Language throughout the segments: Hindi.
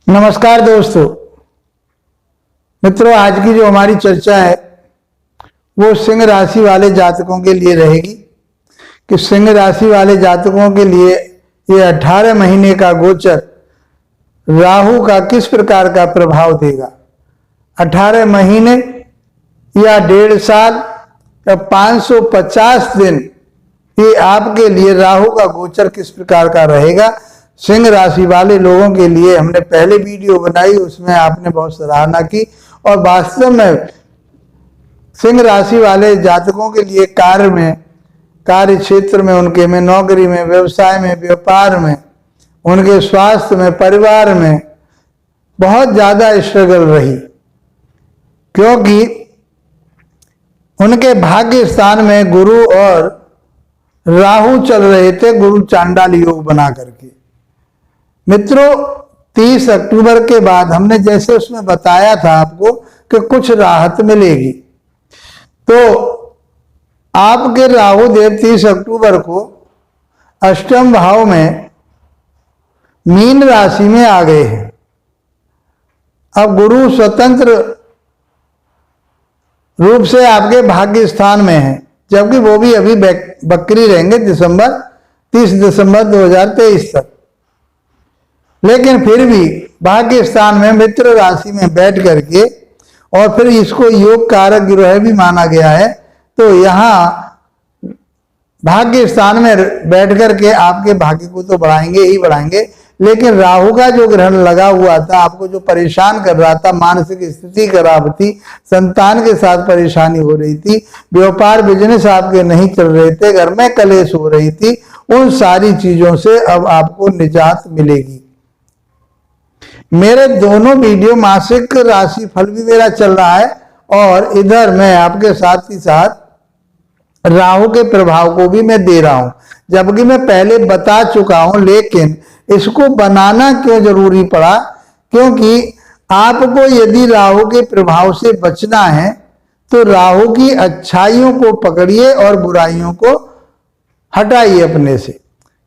नमस्कार दोस्तों मित्रों, आज की जो हमारी चर्चा है वो सिंह राशि वाले जातकों के लिए रहेगी कि सिंह राशि वाले जातकों के लिए ये 18 महीने का गोचर राहु का किस प्रकार का प्रभाव देगा। 18 महीने या 1.5 साल या 550 दिन ये आपके लिए राहु का गोचर किस प्रकार का रहेगा। सिंह राशि वाले लोगों के लिए हमने पहले वीडियो बनाई, उसमें आपने बहुत सराहना की और वास्तव में सिंह राशि वाले जातकों के लिए कार्य क्षेत्र में, उनके में नौकरी में, व्यवसाय में, व्यापार में, उनके स्वास्थ्य में, परिवार में बहुत ज्यादा स्ट्रगल रही, क्योंकि उनके भाग्य स्थान में गुरु और राहु चल रहे थे, गुरु चांडाल योग बना करके। मित्रों, 30 अक्टूबर के बाद हमने जैसे उसमें बताया था आपको कि कुछ राहत मिलेगी, तो आपके राहु देव 30 अक्टूबर को अष्टम भाव में मीन राशि में आ गए हैं। अब गुरु स्वतंत्र रूप से आपके भाग्य स्थान में है, जबकि वो भी अभी बकरी रहेंगे 30 दिसंबर 2023 तक। लेकिन फिर भी भाग्य स्थान में मित्र राशि में बैठ करके, और फिर इसको योग कारक ग्रह भी माना गया है, तो यहाँ भाग्य स्थान में बैठ करके आपके भाग्य को तो बढ़ाएंगे ही बढ़ाएंगे, लेकिन राहु का जो ग्रहण लगा हुआ था, आपको जो परेशान कर रहा था, मानसिक स्थिति खराब थी, संतान के साथ परेशानी हो रही थी, व्यापार बिजनेस आपके नहीं चल रहे थे, घर में कलेश हो रही थी, उन सारी चीजों से अब आपको निजात मिलेगी। मेरे दोनों वीडियो मासिक राशि फल भी मेरा चल रहा है और इधर मैं आपके साथ ही साथ राहु के प्रभाव को भी मैं दे रहा हूं, जबकि मैं पहले बता चुका हूं, लेकिन इसको बनाना क्यों जरूरी पड़ा, क्योंकि आपको यदि राहु के प्रभाव से बचना है तो राहु की अच्छाइयों को पकड़िए और बुराइयों को हटाइए अपने से,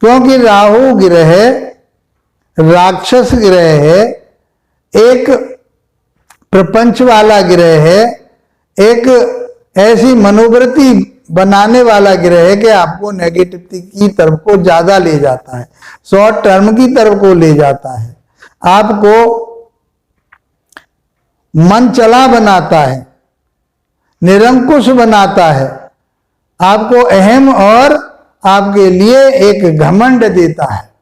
क्योंकि राहु ग्रह राक्षस ग्रह है, एक प्रपंच वाला ग्रह है, एक ऐसी मनोवृत्ति बनाने वाला ग्रह है कि आपको नेगेटिविटी की तरफ को ज्यादा ले जाता है, शॉर्ट टर्म की तरफ को ले जाता है, आपको मन चला बनाता है, निरंकुश बनाता है, आपको अहम और आपके लिए एक घमंड देता है।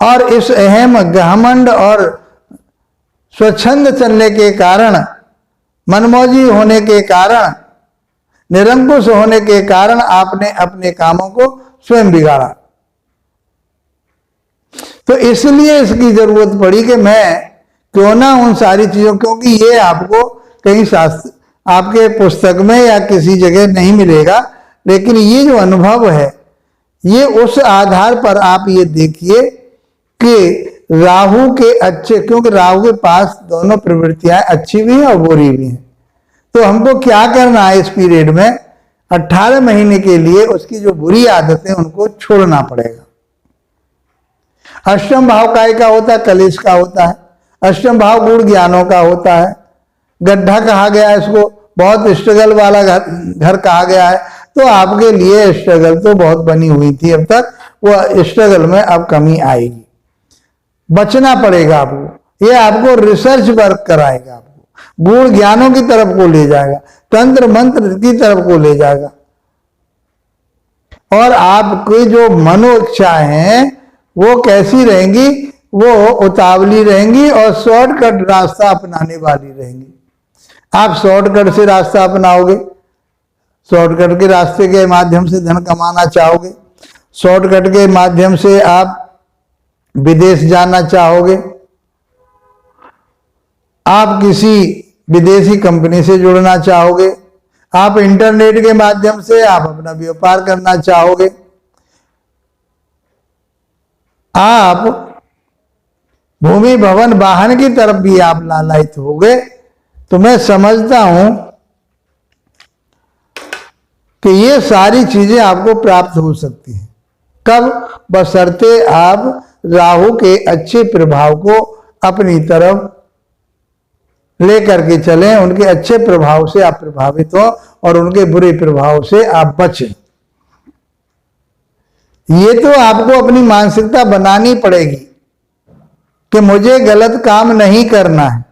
और इस अहम घमंड और स्वच्छंद चलने के कारण, मनमौजी होने के कारण, निरंकुश होने के कारण आपने अपने कामों को स्वयं बिगाड़ा। तो इसलिए इसकी जरूरत पड़ी कि मैं क्यों ना उन सारी चीजों, क्योंकि ये आपको कहीं शास्त्र आपके पुस्तक में या किसी जगह नहीं मिलेगा, लेकिन ये जो अनुभव है ये उस आधार पर आप ये देखिए कि राहु के अच्छे, क्योंकि राहु के पास दोनों प्रवृत्तियां अच्छी भी हैं और बुरी भी हैं, तो हमको क्या करना है इस पीरियड में 18 महीने के लिए उसकी जो बुरी आदतें उनको छोड़ना पड़ेगा। अष्टम भाव काय का होता है, कलेश का होता है, अष्टम भाव गुण ज्ञानों का होता है, गड्ढा कहा गया है इसको, बहुत स्ट्रगल वाला घर कहा गया है, तो आपके लिए स्ट्रगल तो बहुत बनी हुई थी अब तक, वो स्ट्रगल में अब कमी आएगी, बचना पड़ेगा आपको, ये आपको रिसर्च वर्क कराएगा, आपको गुण ज्ञानों की तरफ को ले जाएगा, तंत्र मंत्र की तरफ को ले जाएगा, और आपकी जो मनो इच्छाएं हैं वो कैसी रहेंगी, वो उतावली रहेंगी और शॉर्टकट रास्ता अपनाने वाली रहेंगी। आप शॉर्टकट से रास्ता अपनाओगे, शॉर्टकट के रास्ते के माध्यम से धन कमाना चाहोगे, शॉर्टकट के माध्यम से आप विदेश जाना चाहोगे, आप किसी विदेशी कंपनी से जुड़ना चाहोगे, आप इंटरनेट के माध्यम से आप अपना व्यापार करना चाहोगे, आप भूमि भवन वाहन की तरफ भी आप लालायित हो गए, तो मैं समझता हूं कि ये सारी चीजें आपको प्राप्त हो सकती हैं। कब? बशर्ते आप राहु के अच्छे प्रभाव को अपनी तरफ लेकर के चलें, उनके अच्छे प्रभाव से आप प्रभावित हो और उनके बुरे प्रभाव से आप बचें। ये तो आपको अपनी मानसिकता बनानी पड़ेगी कि मुझे गलत काम नहीं करना है।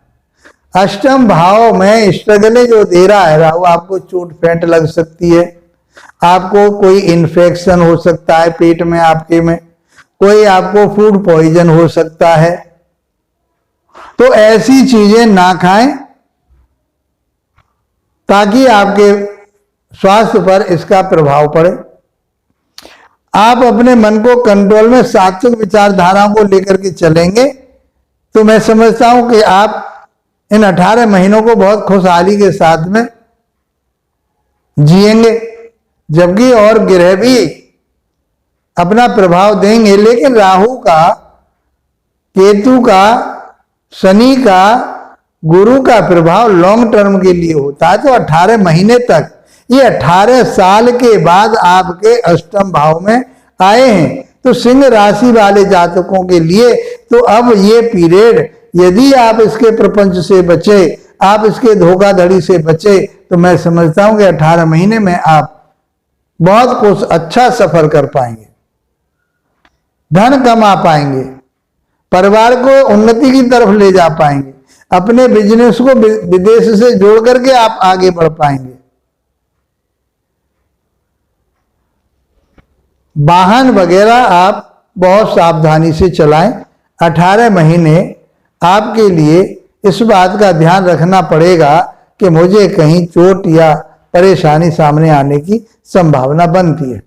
अष्टम भाव में स्ट्रगल जो दे रहा है राहु, आपको चोट फेंट लग सकती है, आपको कोई इन्फेक्शन हो सकता है पेट में, आपके में कोई आपको फूड पॉइजन हो सकता है। तो ऐसी चीजें ना खाएं ताकि आपके स्वास्थ्य पर इसका प्रभाव पड़े। आप अपने मन को कंट्रोल में सात्विक विचारधाराओं को लेकर के चलेंगे तो मैं समझता हूं कि आप इन 18 महीनों को बहुत खुशहाली के साथ में जिएंगे। जबकि और ग्रह भी अपना प्रभाव देंगे, लेकिन राहु का, केतु का, शनि का, गुरु का प्रभाव लॉन्ग टर्म के लिए होता है। तो 18 महीने तक, ये 18 साल के बाद आपके अष्टम भाव में आए हैं। तो सिंह राशि वाले जातकों के लिए तो अब ये पीरियड, यदि आप इसके प्रपंच से बचे, आप इसके धोखाधड़ी से बचे, तो मैं समझता हूं कि 18 महीने में आप बहुत कुछ अच्छा सफर कर पाएंगे, धन कमा पाएंगे, परिवार को उन्नति की तरफ ले जा पाएंगे, अपने बिजनेस को विदेश से जोड़ करके आप आगे बढ़ पाएंगे। वाहन वगैरह आप बहुत सावधानी से चलाएं। 18 महीने आपके लिए इस बात का ध्यान रखना पड़ेगा कि मुझे कहीं चोट या परेशानी सामने आने की संभावना बनती है।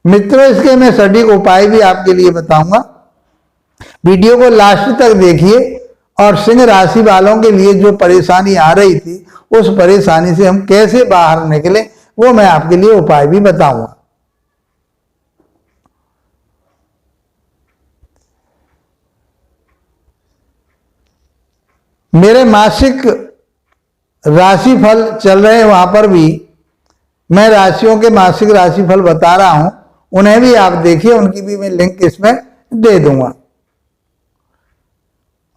मित्रों, इसके मैं सटीक उपाय भी आपके लिए बताऊंगा। वीडियो को लास्ट तक देखिए और सिंह राशि वालों के लिए जो परेशानी आ रही थी, उस परेशानी से हम कैसे बाहर निकले, वो मैं आपके लिए उपाय भी बताऊंगा। मेरे मासिक राशि फल चल रहे हैं, वहां पर भी मैं राशियों के मासिक राशि फल बता रहा हूं, उन्हें भी आप देखिए, उनकी भी मैं लिंक इसमें दे दूंगा।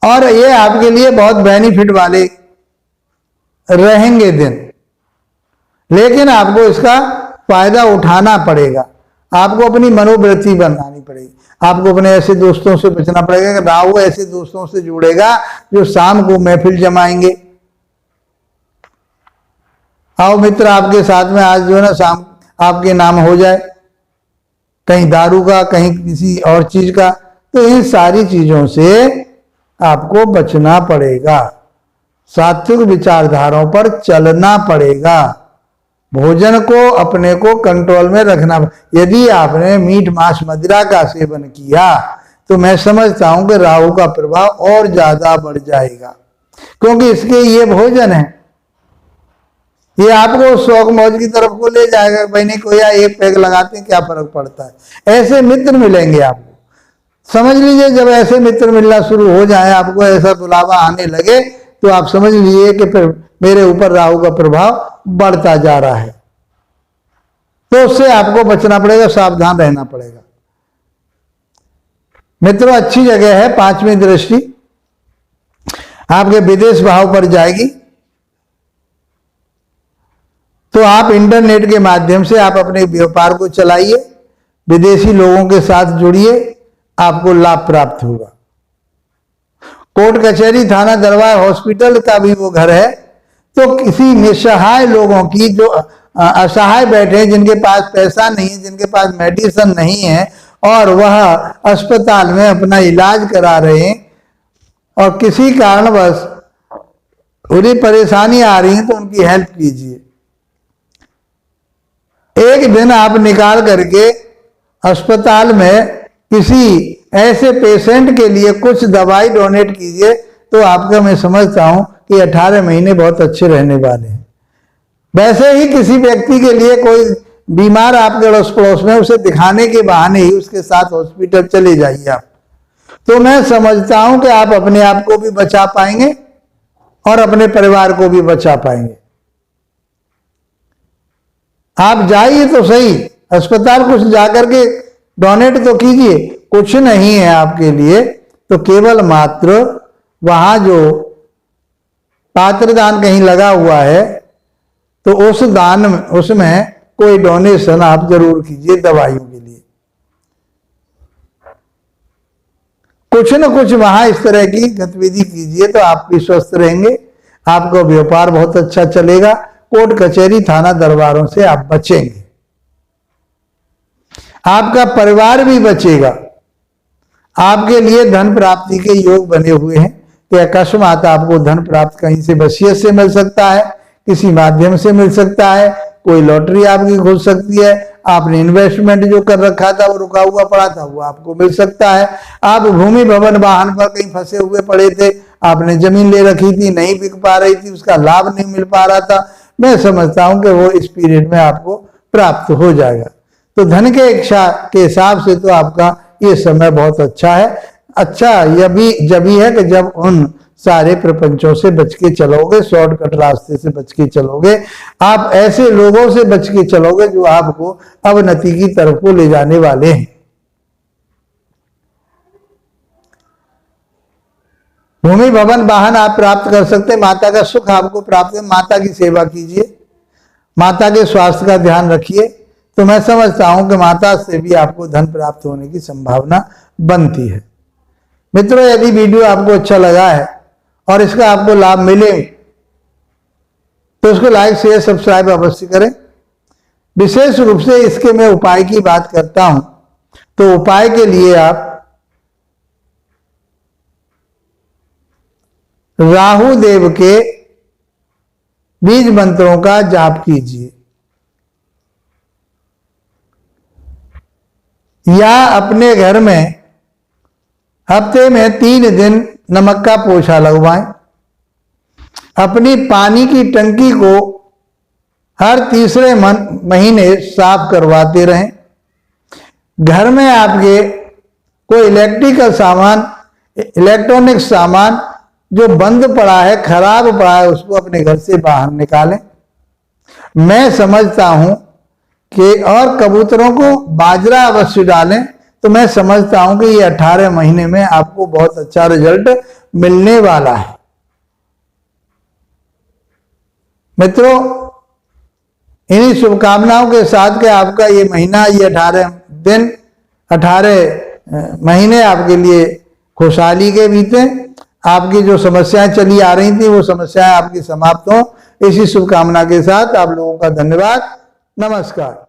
और ये आपके लिए बहुत बेनिफिट वाले रहेंगे दिन, लेकिन आपको इसका फायदा उठाना पड़ेगा। आपको अपनी मनोवृत्ति बनानी पड़ेगी। आपको अपने ऐसे दोस्तों से बचना पड़ेगा कि राहु ऐसे दोस्तों से जुड़ेगा जो शाम को महफिल जमाएंगे। आओ मित्र, आपके साथ में आज जो है ना शाम आपके नाम हो जाए, कहीं दारू का, कहीं किसी और चीज का। तो इन सारी चीजों से आपको बचना पड़ेगा, सात्विक विचारधाराओं पर चलना पड़ेगा, भोजन को अपने को कंट्रोल में रखना। यदि आपने मीट मांस मदिरा का सेवन किया तो मैं समझता हूं कि राहु का प्रभाव और ज्यादा बढ़ जाएगा, क्योंकि इसके ये भोजन है, ये आपको शौक मौज की तरफ को ले जाएगा। भाई नहीं, कोई एक पैग लगाते हैं, क्या फर्क पड़ता है। ऐसे मित्र मिलेंगे आपको, समझ लीजिए जब ऐसे मित्र मिलना शुरू हो जाए, आपको ऐसा बुलावा आने लगे, तो आप समझ लीजिए कि फिर मेरे ऊपर राहु का प्रभाव बढ़ता जा रहा है। तो उससे आपको बचना पड़ेगा, सावधान रहना पड़ेगा। मित्रों, अच्छी जगह है, 5वीं दृष्टि आपके विदेश भाव पर जाएगी। तो आप इंटरनेट के माध्यम से आप अपने व्यापार को चलाइए, विदेशी लोगों के साथ जुड़िए, आपको लाभ प्राप्त होगा। कोर्ट कचहरी थाना दरबार हॉस्पिटल का भी वो घर है। तो किसी निसहाय लोगों की, जो असहाय बैठे हैं, जिनके पास पैसा नहीं है, जिनके पास मेडिसिन नहीं है और वह अस्पताल में अपना इलाज करा रहे हैं और किसी कारणवश उन्हें परेशानी आ रही है, तो उनकी हेल्प कीजिए। एक दिन आप निकाल करके अस्पताल में किसी ऐसे पेशेंट के लिए कुछ दवाई डोनेट कीजिए, तो आपका मैं समझता हूं कि 18 महीने बहुत अच्छे रहने वाले हैं। वैसे ही किसी व्यक्ति के लिए कोई बीमार आपके अड़ोस पड़ोस में, उसे दिखाने के बहाने ही उसके साथ हॉस्पिटल चले जाइए आप, तो मैं समझता हूं कि आप अपने आप को भी बचा पाएंगे और अपने परिवार को भी बचा पाएंगे। आप जाइए तो सही अस्पताल, कुछ जाकर के डोनेट तो कीजिए, कुछ नहीं है आपके लिए, तो केवल मात्र वहां जो पात्र दान कहीं लगा हुआ है तो उस दान में, उसमें कोई डोनेशन आप जरूर कीजिए दवाइयों के लिए। कुछ न कुछ वहां इस तरह की गतिविधि कीजिए तो आप भी स्वस्थ रहेंगे, आपका व्यापार बहुत अच्छा चलेगा, कोर्ट कचहरी थाना दरबारों से आप बचेंगे, आपका परिवार भी बचेगा। आपके लिए धन प्राप्ति के योग बने हुए हैं कि अकस्मात आपको धन प्राप्त कहीं से वसीयत से मिल सकता है, किसी माध्यम से मिल सकता है, कोई लॉटरी आपकी खुल सकती है, आपने इन्वेस्टमेंट जो कर रखा था वो रुका हुआ पड़ा था वो आपको मिल सकता है, आप भूमि भवन वाहन पर कहीं फंसे हुए पड़े थे, आपने जमीन ले रखी थी नहीं बिक पा रही थी, उसका लाभ नहीं मिल पा रहा था, मैं समझता हूं कि वो इस पीरियड में आपको प्राप्त हो जाएगा। तो धन के इच्छा के हिसाब से तो आपका ये समय बहुत अच्छा है। अच्छा जब भी है कि जब उन सारे प्रपंचों से बच के चलोगे, शॉर्टकट रास्ते से बच के चलोगे, आप ऐसे लोगों से बच के चलोगे जो आपको अवनति की तरफ को ले जाने वाले हैं। भूमि भवन वाहन आप प्राप्त कर सकते हैं, माता का सुख आपको प्राप्त है, माता की सेवा कीजिए, माता के स्वास्थ्य का ध्यान रखिए, तो मैं समझता हूं कि माता से भी आपको धन प्राप्त होने की संभावना बनती है। मित्रों, यदि वीडियो आपको अच्छा लगा है और इसका आपको लाभ मिले तो उसको लाइक शेयर सब्सक्राइब अवश्य करें। विशेष रूप से इसके मैं उपाय की बात करता हूं, तो उपाय के लिए आप राहु देव के बीज मंत्रों का जाप कीजिए या अपने घर में हफ्ते में 3 दिन नमक का पोछा लगवाएं। अपनी पानी की टंकी को हर तीसरे महीने साफ करवाते रहें। घर में आपके कोई इलेक्ट्रिकल सामान, इलेक्ट्रॉनिक सामान जो बंद पड़ा है, खराब पड़ा है, उसको अपने घर से बाहर निकालें। मैं समझता हूं कि और कबूतरों को बाजरा अवश्य डालें, तो मैं समझता हूं कि ये 18 महीने में आपको बहुत अच्छा रिजल्ट मिलने वाला है। मित्रों, इन्हीं शुभकामनाओं के साथ कि आपका ये महीना, ये 18 दिन, 18 महीने आपके लिए खुशहाली के बीते, आपकी जो समस्याएं चली आ रही थी वो समस्याएं आपकी समाप्त हो, इसी शुभकामना के साथ आप लोगों का धन्यवाद। नमस्कार।